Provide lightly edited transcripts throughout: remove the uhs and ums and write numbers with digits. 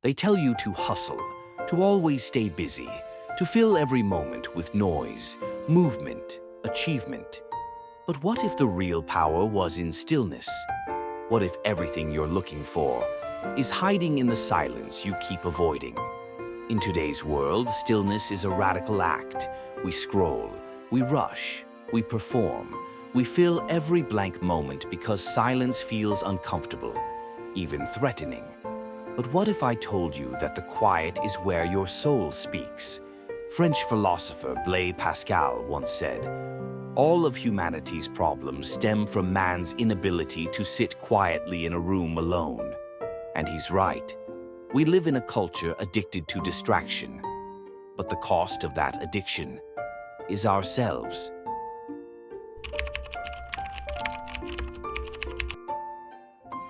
They tell you to hustle, to always stay busy, to fill every moment with noise, movement, achievement. But what if the real power was in stillness? What if everything you're looking for is hiding in the silence you keep avoiding? In today's world, stillness is a radical act. We scroll, we rush, we perform, we fill every blank moment because silence feels uncomfortable, even threatening. But what if I told you that the quiet is where your soul speaks? French philosopher Blaise Pascal once said, "All of humanity's problems stem from man's inability to sit quietly in a room alone." And he's right. We live in a culture addicted to distraction, but the cost of that addiction is ourselves.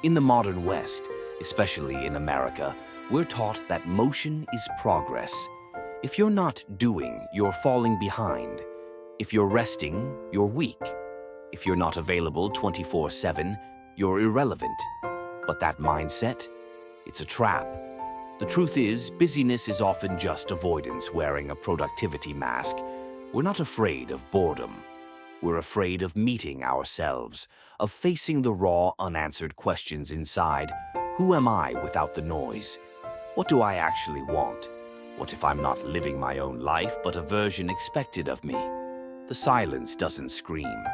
In the modern West, especially in America, we're taught that motion is progress. If you're not doing, you're falling behind. If you're resting, you're weak. If you're not available 24/7, you're irrelevant. But that mindset, it's a trap. The truth is, busyness is often just avoidance wearing a productivity mask. We're not afraid of boredom. We're afraid of meeting ourselves, of facing the raw, unanswered questions inside. Who am I without the noise? What do I actually want? What if I'm not living my own life, but a version expected of me? The silence doesn't scream,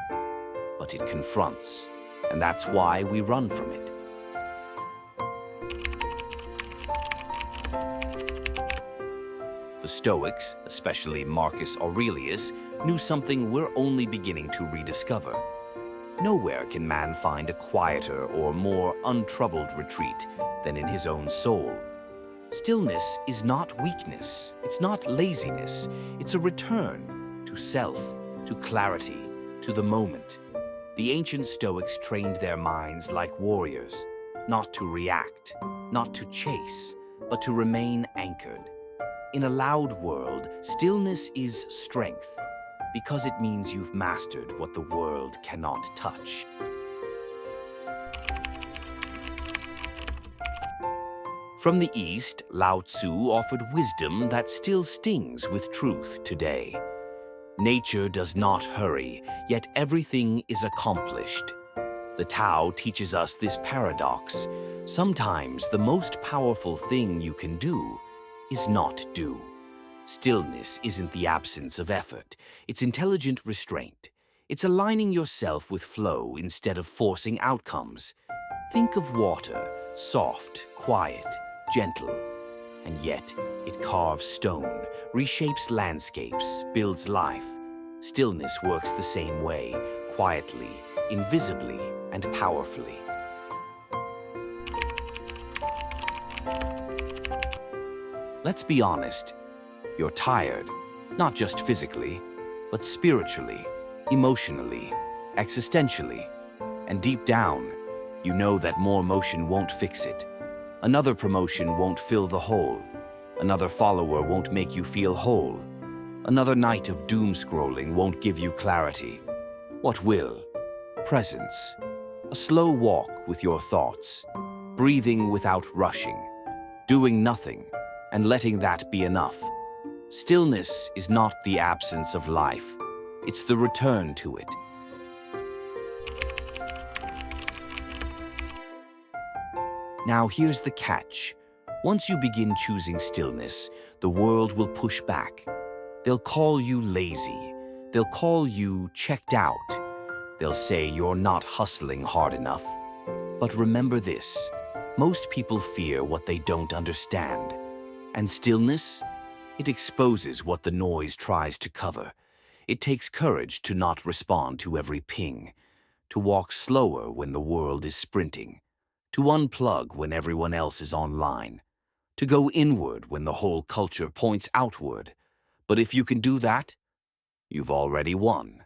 but it confronts, and that's why we run from it. The Stoics, especially Marcus Aurelius, knew something we're only beginning to rediscover. Nowhere can man find a quieter or more untroubled retreat than in his own soul. Stillness is not weakness, it's not laziness, it's a return to self, to clarity, to the moment. The ancient Stoics trained their minds like warriors, not to react, not to chase, but to remain anchored. In a loud world, stillness is strength, because it means you've mastered what the world cannot touch. From the East, Lao Tzu offered wisdom that still stings with truth today. Nature does not hurry, yet everything is accomplished. The Tao teaches us this paradox. Sometimes the most powerful thing you can do is not do. Stillness isn't the absence of effort, it's intelligent restraint. It's aligning yourself with flow instead of forcing outcomes. Think of water, soft, quiet, gentle. And yet, it carves stone, reshapes landscapes, builds life. Stillness works the same way, quietly, invisibly, and powerfully. Let's be honest. You're tired, not just physically, but spiritually, emotionally, existentially. And deep down, you know that more motion won't fix it. Another promotion won't fill the hole. Another follower won't make you feel whole. Another night of doom scrolling won't give you clarity. What will? Presence. A slow walk with your thoughts. Breathing without rushing. Doing nothing, and letting that be enough. Stillness is not the absence of life. It's the return to it. Now here's the catch. Once you begin choosing stillness, the world will push back. They'll call you lazy. They'll call you checked out. They'll say you're not hustling hard enough. But remember this, most people fear what they don't understand. And stillness? It exposes what the noise tries to cover. It takes courage to not respond to every ping, to walk slower when the world is sprinting, to unplug when everyone else is online, to go inward when the whole culture points outward. But if you can do that, you've already won.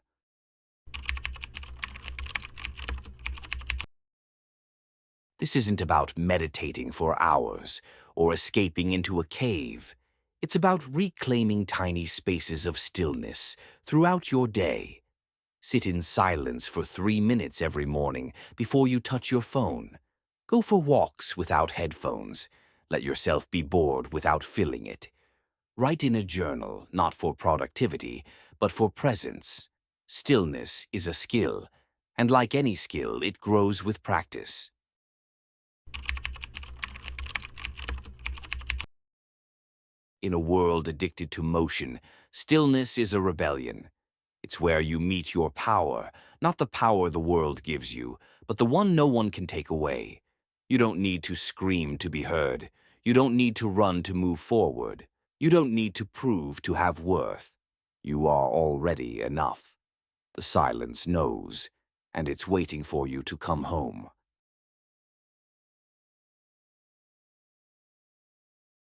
This isn't about meditating for hours or escaping into a cave. It's about reclaiming tiny spaces of stillness throughout your day. Sit in silence for 3 minutes every morning before you touch your phone. Go for walks without headphones. Let yourself be bored without filling it. Write in a journal, not for productivity, but for presence. Stillness is a skill, and like any skill, it grows with practice. In a world addicted to motion, stillness is a rebellion. It's where you meet your power, not the power the world gives you, but the one no one can take away. You don't need to scream to be heard. You don't need to run to move forward. You don't need to prove to have worth. You are already enough. The silence knows, and it's waiting for you to come home.